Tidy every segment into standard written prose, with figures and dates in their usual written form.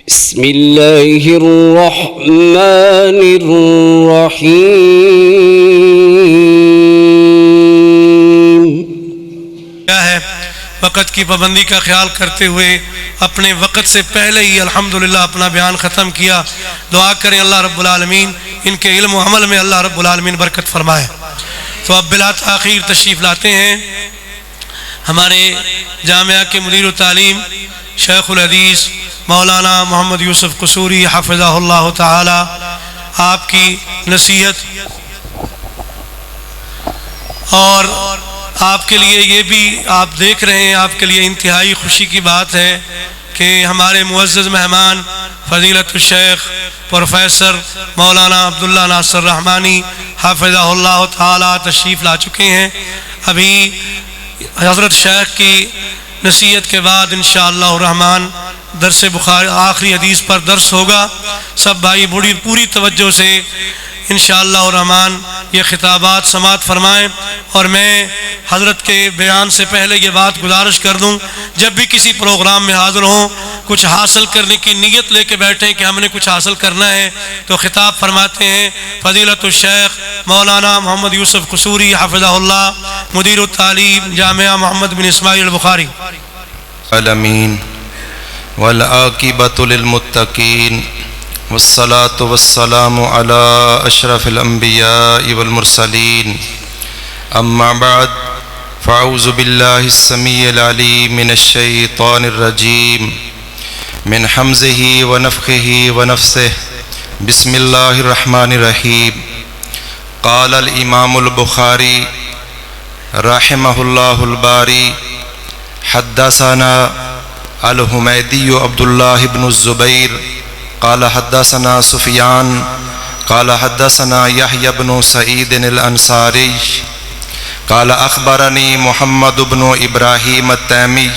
بسم اللہ الرحمن الرحیم. کیا ہے وقت کی پابندی کا خیال کرتے ہوئے اپنے وقت سے پہلے ہی الحمدللہ اپنا بیان ختم کیا. دعا کریں اللہ رب العالمین ان کے علم و عمل میں اللہ رب العالمین برکت فرمائے. تو اب بلا تاخیر تشریف لاتے ہیں ہمارے جامعہ کے مدیر تعلیم شیخ الحدیث مولانا محمد یوسف قصوری حفظہ اللہ تعالی. آپ کی نصیحت اور آپ کے لیے یہ بھی آپ دیکھ رہے ہیں، آپ کے لیے انتہائی خوشی کی بات ہے کہ ہمارے معزز مہمان فضیلت الشیخ پروفیسر مولانا عبداللہ ناصر رحمانی حافظہ اللہ تعالی تشریف لا چکے ہیں. ابھی حضرت شیخ کی نصیحت کے بعد انشاءاللہ الرحمن درس بخاری آخری حدیث پر درس ہوگا. سب بھائی پوری توجہ سے انشاءاللہ الرحمن یہ خطابات سماعت فرمائیں. اور میں حضرت کے بیان سے پہلے یہ بات گزارش کر دوں، جب بھی کسی پروگرام میں حاضر ہوں کچھ حاصل کرنے کی نیت لے کے بیٹھیں کہ ہم نے کچھ حاصل کرنا ہے، تو خطاب فرماتے ہیں فضیلت الشیخ مولانا محمد یوسف قصوری حفظہ اللہ مدیر التعلیم جامعہ محمد بن اسماعیل البخاری. العالمین والعاقبۃ للمتقین والصلاة والسلام على اشرف الانبیاء والمرسلین. اما بعد فاعوذ باللہ السمیع العلیم من الشیطان الرجیم من حمزہ ونفخہ ونفثہ. بسم اللہ الرحمن الرحیم. قال الامام البخاری رحمہ اللہ الباری حدثنا الحمیدی عبداللہ بن الزبیر قال حدثنا سفیان قال حدثنا یحیی بن سعید الانصاری قال اخبرنی محمد بن ابراہیم التیمی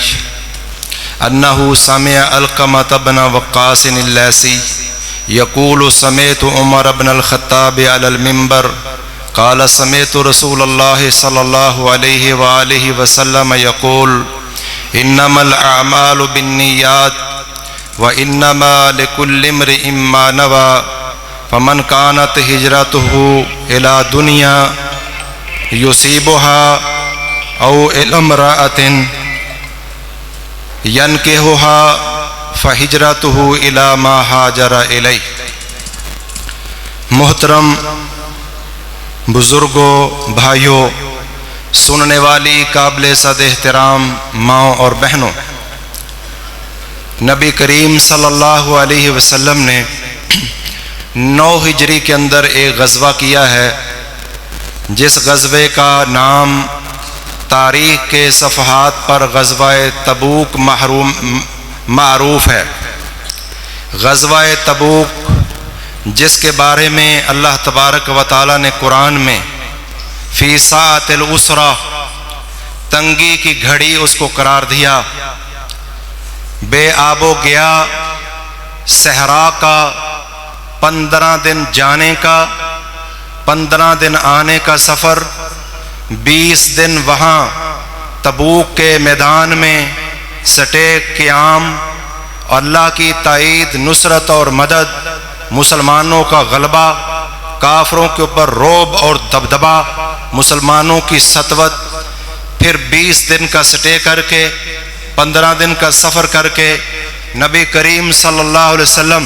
انہ سمع علقمۃ بن وقاص اللیثی یقول سمعت عمر بن الخطاب علی المنبر قال سمعت رسول اللہ صلی اللہ علیہ وآلہ وسلم یقول انما الاعمال بالنیات وانما لكل امرئ ما نوى فمن كانت هجرته الى دنيا يصيبها او الى امرأة ينكحها فهجرته الى ما هاجر اليه. محترم بزرگوں، بھائیوں، سننے والی قابل صد احترام ماؤں اور بہنوں، نبی کریم صلی اللہ علیہ وسلم نے 9 ہجری کے اندر ایک غزوہ کیا ہے جس غزوے کا نام تاریخ کے صفحات پر غزوہ تبوک معروف ہے. غزوہ تبوک جس کے بارے میں اللہ تبارک و تعالی نے قرآن میں فی ساعۃ العسرہ تنگی کی گھڑی اس کو قرار دیا. بے آب و گیا صحرا کا 15 دن جانے کا 15 دن آنے کا سفر، 20 دن وہاں تبوک کے میدان میں سٹے قیام، اللہ کی تائید، نصرت اور مدد، مسلمانوں کا غلبہ، کافروں کے اوپر رعب اور دبدبہ، مسلمانوں کی سطوت. پھر 20 دن کا سٹے کر کے 15 دن کا سفر کر کے نبی کریم صلی اللہ علیہ وسلم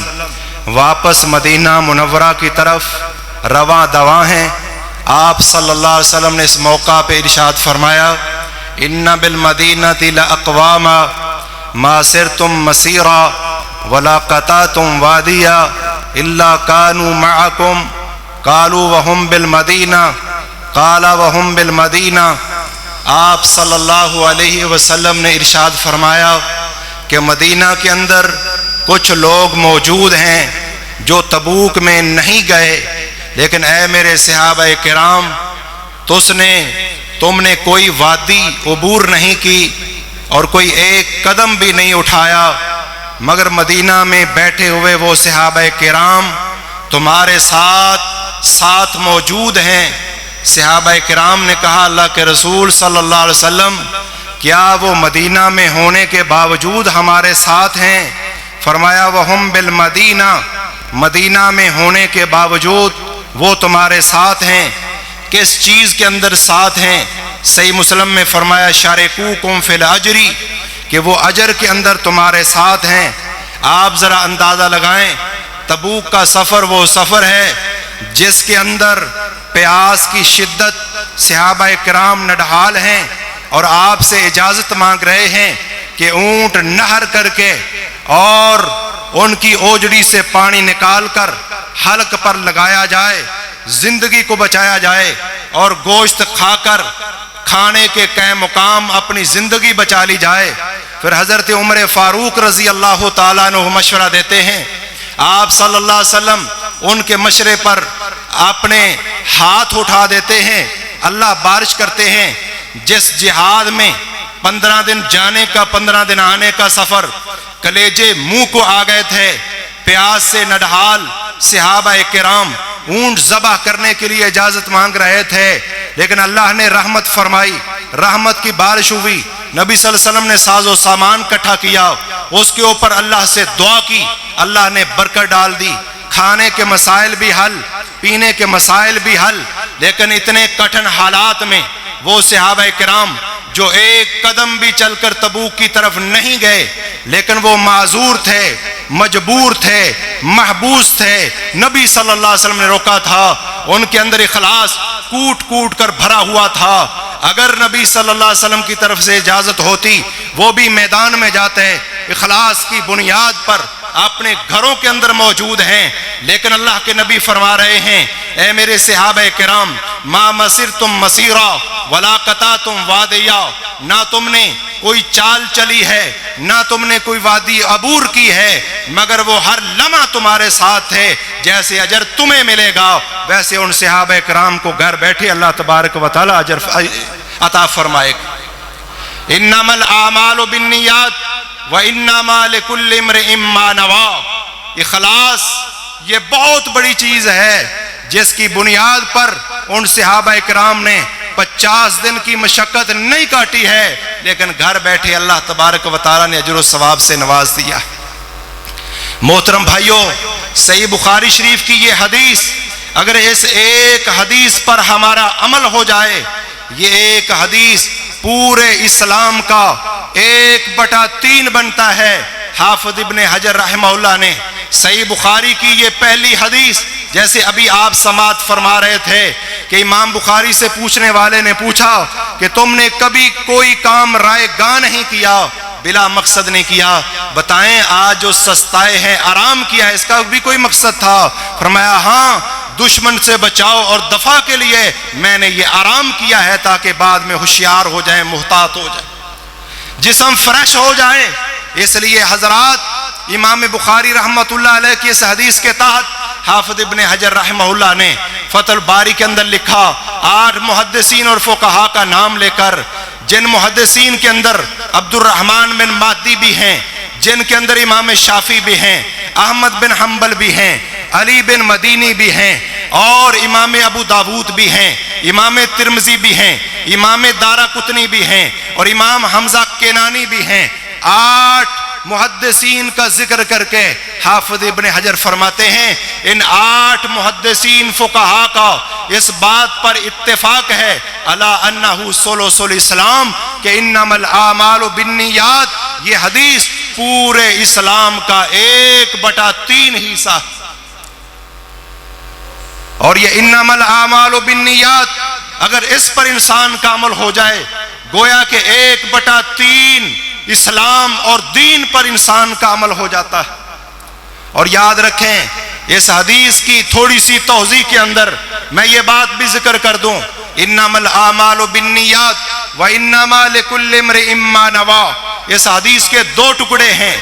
واپس مدینہ منورہ کی طرف رواں دواں ہیں. آپ صلی اللہ علیہ وسلم نے اس موقع پہ ارشاد فرمایا ان بالمدینۃ لاقواما ما سرتم مسیرا ولا قطعتم وادیا الا كانوا معكم قالوا وهم بالمدینہ قال وهم بالمدینہ. آپ صلی اللہ علیہ وسلم نے ارشاد فرمایا کہ مدینہ کے اندر کچھ لوگ موجود ہیں جو تبوک میں نہیں گئے، لیکن اے میرے صحابہ کرام تم نے کوئی وادی عبور نہیں کی اور کوئی ایک قدم بھی نہیں اٹھایا، مگر مدینہ میں بیٹھے ہوئے وہ صحابہ کرام تمہارے ساتھ موجود ہیں. صحابہ کرام نے کہا اللہ کے رسول صلی اللہ علیہ وسلم کیا وہ مدینہ میں ہونے کے باوجود ہمارے ساتھ ہیں؟ فرمایا وہم بالمدینہ، مدینہ میں ہونے کے باوجود وہ تمہارے ساتھ ہیں۔ کس چیز کے اندر ساتھ ہیں؟ صحیح مسلم میں فرمایا شارکوکم فی الاجر، کہ وہ اجر کے اندر تمہارے ساتھ ہیں۔ آپ ذرا اندازہ لگائیں، تبوک کا سفر وہ سفر ہے جس کے اندر پیاس کی شدت، صحابہ کرام نڈھال ہیں اور آپ سے اجازت مانگ رہے ہیں کہ اونٹ نہر کر کے اور ان کی اوجڑی سے پانی نکال کر حلق پر لگایا جائے، زندگی کو بچایا جائے، اور گوشت کھا کر کھانے کے قیم مقام اپنی زندگی بچا لی جائے۔ پھر حضرت عمر فاروق رضی اللہ تعالیٰ عنہ مشورہ دیتے ہیں، آپ صلی اللہ علیہ وسلم ان کے مشورے پر اپنے ہاتھ اٹھا دیتے ہیں، اللہ بارش کرتے ہیں۔ جس جہاد میں 15 دن جانے کا 15 دن آنے کا سفر، کلیجے منہ کو آ گئے تھے، پیاس سے نڈھال صحابہ کرام اونٹ ذبح کرنے کے لیے اجازت مانگ رہے تھے، لیکن اللہ نے رحمت فرمائی، رحمت کی بارش ہوئی۔ نبی صلی اللہ علیہ وسلم نے ساز و سامان اکٹھا کیا، اس کے اوپر اللہ سے دعا کی، اللہ نے برکت ڈال دی، کھانے کے مسائل بھی حل، پینے کے مسائل بھی حل۔ لیکن اتنے کٹھن حالات میں وہ صحابہ کرام جو ایک قدم بھی چل کر تبوک کی طرف نہیں گئے، لیکن وہ معذور تھے، مجبور تھے، محبوس تھے، نبی صلی اللہ علیہ وسلم نے روکا تھا، ان کے اندر اخلاص کوٹ کوٹ کر بھرا ہوا تھا۔ اگر نبی صلی اللہ علیہ وسلم کی طرف سے اجازت ہوتی وہ بھی میدان میں جاتے، اخلاص کی بنیاد پر اپنے گھروں کے اندر موجود ہیں، لیکن اللہ کے نبی فرما رہے ہیں اے میرے صحابہ کرام، ما مسرتم مسیرا ولا قطعتم وادیا، نہ تم نے کوئی چال چلی ہے، نہ تم نے کوئی وادی عبور کی ہے، مگر وہ ہر لمحہ تمہارے ساتھ ہے۔ جیسے اجر تمہیں ملے گا ویسے ان صحابہ کرام کو گھر بیٹھے اللہ تبارک و تعالی اجر عطا فرمائے گا۔ انما الاعمال بالنیات وانما لکل امرئ ما نوى، اخلاص یہ بہت بڑی چیز ہے جس کی بنیاد پر ان صحابہ کرام نے 50 دن کی مشقت نہیں کاٹی ہے، لیکن گھر بیٹھے اللہ تبارک و تعالی نے اجر و ثواب سے نواز دیا۔ محترم بھائیوں، صحیح بخاری شریف کی یہ حدیث، اگر اس ایک حدیث پر ہمارا عمل ہو جائے، یہ ایک حدیث پورے اسلام کا 1/3 بنتا ہے۔ حافظ ابن حجر رحمہ اللہ نے صحیح بخاری کی یہ پہلی حدیث، جیسے ابھی آپ سماعت فرما رہے تھے کہ امام بخاری سے پوچھنے والے نے پوچھا کہ تم نے کبھی کوئی کام رائے گاہ نہیں کیا، بلا مقصد نہیں کیا، بتائیں آج جو سستائے ہیں آرام کیا ہے، اس کا بھی کوئی مقصد تھا؟ فرمایا ہاں، دشمن سے بچاؤ اور دفاع کے لیے میں نے یہ آرام کیا ہے تاکہ بعد میں ہوشیار ہو جائیں، محتاط ہو جائیں، جسم فریش ہو جائے۔ اس لیے حضرات، امام بخاری رحمۃ اللہ علیہ کی اس حدیث کے تحت حافظ ابن حجر رحمہ اللہ نے فتح الباری کے اندر لکھا 8 محدثین اور فقہا کا نام لے کر، جن محدثین کے اندر عبد الرحمن بن مہدی بھی ہیں، جن کے اندر امام شافعی بھی ہیں، احمد بن حنبل بھی ہیں، علی بن مدینی بھی ہیں، اور امام ابو داود بھی ہیں، امام ترمذی بھی ہیں، امام دارقطنی بھی ہیں، اور امام حمزہ کینانی بھی ہیں۔ 8 محدثین کا ذکر کر کے حافظ ابن حجر فرماتے ہیں ان 8 محدثین فقہا کا اس بات پر اتفاق ہے الا انہ ثلث الاسلام کہ انما الاعمال بالنیات، یہ حدیث پورے اسلام کا 1/3 حصہ، اور یہ انما الاعمال بالنیات اگر اس پر انسان کا عمل ہو جائے گویا کہ 1/3 اسلام اور دین پر انسان کا عمل ہو جاتا ہے۔ اور یاد رکھیں اس حدیث کی تھوڑی سی توضیح کے اندر میں یہ بات بھی ذکر کر دوں، انما الاعمال بالنیات وانما لکل امرئ ما نوى، اس حدیث کے 2 ٹکڑے ہیں،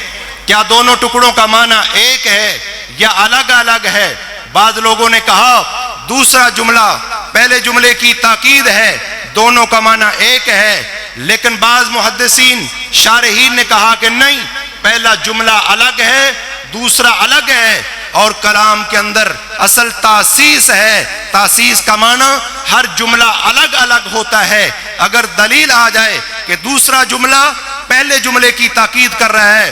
کیا دونوں ٹکڑوں کا معنی ایک ہے یا الگ الگ ہے؟ بعض لوگوں نے کہا دوسرا جملہ پہلے جملے کی تاکید ہے، دونوں کا معنی ایک ہے، لیکن بعض محدثین شارحین نے کہا کہ نہیں، پہلا جملہ الگ ہے دوسرا الگ ہے، اور کلام کے اندر اصل تاسیس ہے، تاسیس کا معنی ہر جملہ الگ الگ ہوتا ہے۔ اگر دلیل آ جائے کہ دوسرا جملہ پہلے جملے کی تاکید کر رہا ہے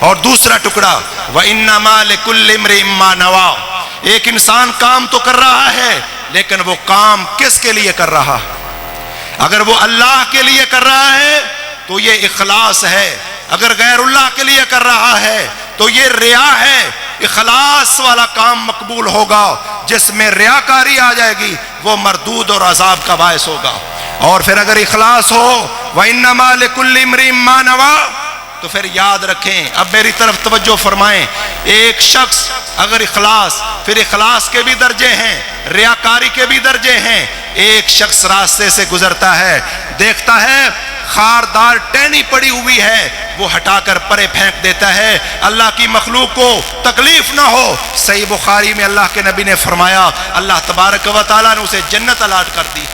اور دوسرا ٹکڑا وَإِنَّمَا لِكُلِّ امْرِئٍ مَّا نَوَىٰ، ایک انسان کام تو کر رہا ہے لیکن وہ کام کس کے لیے کر رہا ہے؟ اگر وہ اللہ کے لیے کر رہا ہے تو یہ اخلاص ہے، اگر غیر اللہ کے لیے کر رہا ہے تو یہ ریا ہے۔ اخلاص والا کام مقبول ہوگا، جس میں ریاکاری آ جائے گی وہ مردود اور عذاب کا باعث ہوگا۔ اور پھر اگر اخلاص ہو وَإِنَّمَا لِكُلِّ امْرِئٍ مَّا نَوَىٰ، تو پھر یاد رکھیں، اب میری طرف توجہ فرمائیں، ایک شخص اگر اخلاص، پھر اخلاص کے بھی درجے ہیں، ریاکاری کے بھی درجے ہیں۔ ایک شخص راستے سے گزرتا ہے، دیکھتا ہے خاردار ٹہنی پڑی ہوئی ہے، وہ ہٹا کر پرے پھینک دیتا ہے، اللہ کی مخلوق کو تکلیف نہ ہو۔ صحیح بخاری میں اللہ کے نبی نے فرمایا اللہ تبارک و تعالیٰ نے اسے جنت الاٹ کر دی۔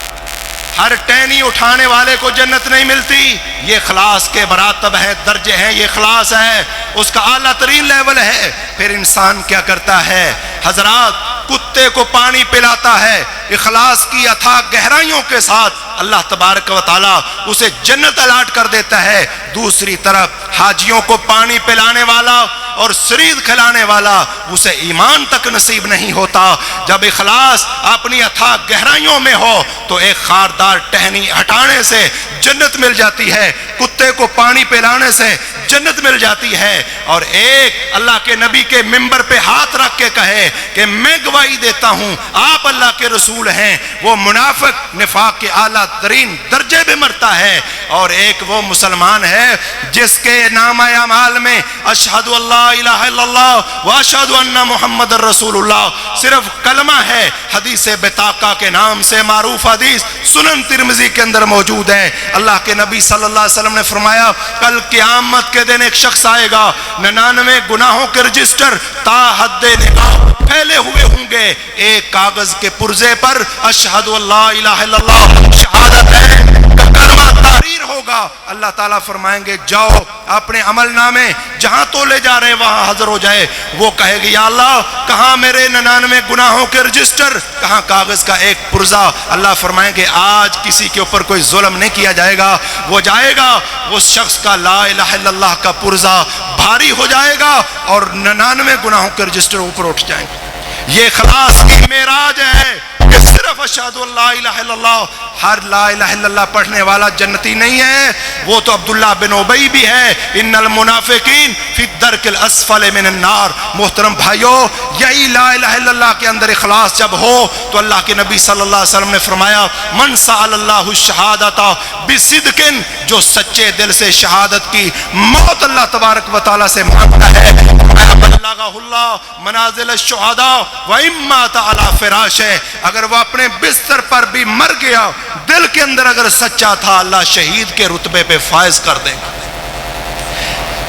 ہر ٹہنی اٹھانے والے کو جنت نہیں ملتی، یہ اخلاص کے مراتب ہیں، درجے ہیں، یہ اخلاص ہے، اس کا اعلیٰ ترین لیول ہے۔ پھر انسان کیا کرتا ہے حضرات؟ کتے کو پانی پلاتا ہے، اخلاص کی اتھاہ گہرائیوں کے ساتھ اللہ تبارک و تعالیٰ اسے جنت الاٹ کر دیتا ہے۔ دوسری طرف حاجیوں کو پانی پلانے والا اور سرید کھلانے والا اسے ایمان تک نصیب نہیں ہوتا۔ جب اخلاص اپنی اتھاہ گہرائیوں میں ہو تو ایک خاردار ٹہنی ہٹانے سے جنت مل جاتی ہے، کتے کو پانی پلانے سے جنت مل جاتی ہے۔ اور ایک اللہ کے نبی کے منبر پہ ہاتھ رکھ کے کہے کہ میں گواہی دیتا ہوں آپ اللہ کے رسول ہیں، وہ منافق نفاق کے اعلیٰ ترین درجے میں مرتا ہے۔ اور ایک وہ مسلمان ہے جس کے نامہ اعمال میں اشہد اللہ الہ الا اللہ واشہد ان محمد رسول اللہ صرف کلمہ ہے۔ حدیث بطاقہ کے نام سے معروف حدیث سنن ترمذی کے اندر موجود ہے۔ اللہ کے نبی صلی اللہ علیہ وسلم نے فرمایا کل قیامت کے دن ایک شخص آئے گا، 99 گناہوں کے رجسٹر تا حد نگاہ پھیلے ہوئے ہوں گے، ایک کاغذ کے پرزے پر اشہد اللہ الہ الا اللہ شہادت ہے کا کلمہ تحریر ہوگا۔ اللہ تعالیٰ فرمائیں گے جاؤ اپنے عمل نامے جہاں تو لے جا رہے وہاں حاضر ہو جائے۔ وہ کہے گی یا اللہ کہاں میرے 99 گناہوں کے رجسٹر، کہاں کاغذ کا ایک پرزہ؟ اللہ فرمائیں گے آج کسی کے اوپر کوئی ظلم نہیں کیا جائے گا۔ وہ جائے گا، اس شخص کا لا الہ الا اللہ کا پرزہ بھاری ہو جائے گا اور 99 گناہوں کے رجسٹر اوپر اٹھ جائیں گے۔ یہ اخلاص کی معراج ہے کہ صرف اشہد اللہ الہ الا اللہ۔ ہر لا الہ الا اللہ پڑھنے والا جنتی نہیں ہے، وہ تو عبداللہ بن ابی بھی ہے، ان المنافقین فی الدرک الاسفل من النار۔ محترم بھائیو، یہی لا الہ الا اللہ کے اندر اخلاص جب ہو تو اللہ کے نبی صلی اللہ علیہ وسلم نے فرمایا من سأل اللہ الشہادۃ بصدق، جو سچے دل سے شہادت کی موت اللہ تبارک و تعالیٰ سے مانگتا ہے بلغہ اللہ منازل الشہداء وإن مات علی فراشہ، اگر وہ اپنے بستر پر بھی مر گیا دل کے اندر اگر سچا تھا اللہ شہید کے رتبے پہ فائز کر دے گا۔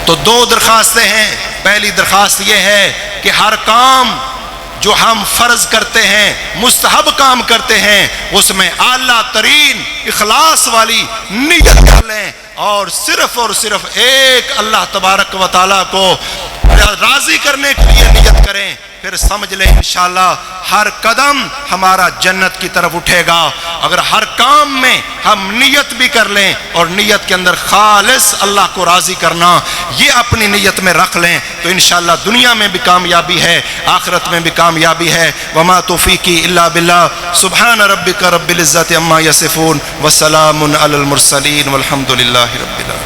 تو دو درخواستیں ہیں، پہلی درخواست یہ ہے کہ ہر کام جو ہم فرض کرتے ہیں، مستحب کام کرتے ہیں، اس میں اعلیٰ ترین اخلاص والی نیت کر لیں اور صرف ایک اللہ تبارک و تعالیٰ کو راضی کرنے کے لیے نیت کریں۔ پھر سمجھ لیں انشاءاللہ ہر قدم ہمارا جنت کی طرف اٹھے گا۔ اگر ہر کام میں ہم نیت بھی کر لیں اور نیت کے اندر خالص اللہ کو راضی کرنا یہ اپنی نیت میں رکھ لیں تو انشاءاللہ دنیا میں بھی کامیابی ہے، آخرت میں بھی کامیابی ہے۔ وما توفیقی الا باللہ، سبحان ربک رب العزت عما یصفون وسلام علی المرسلین والحمد للہ رب العالمین۔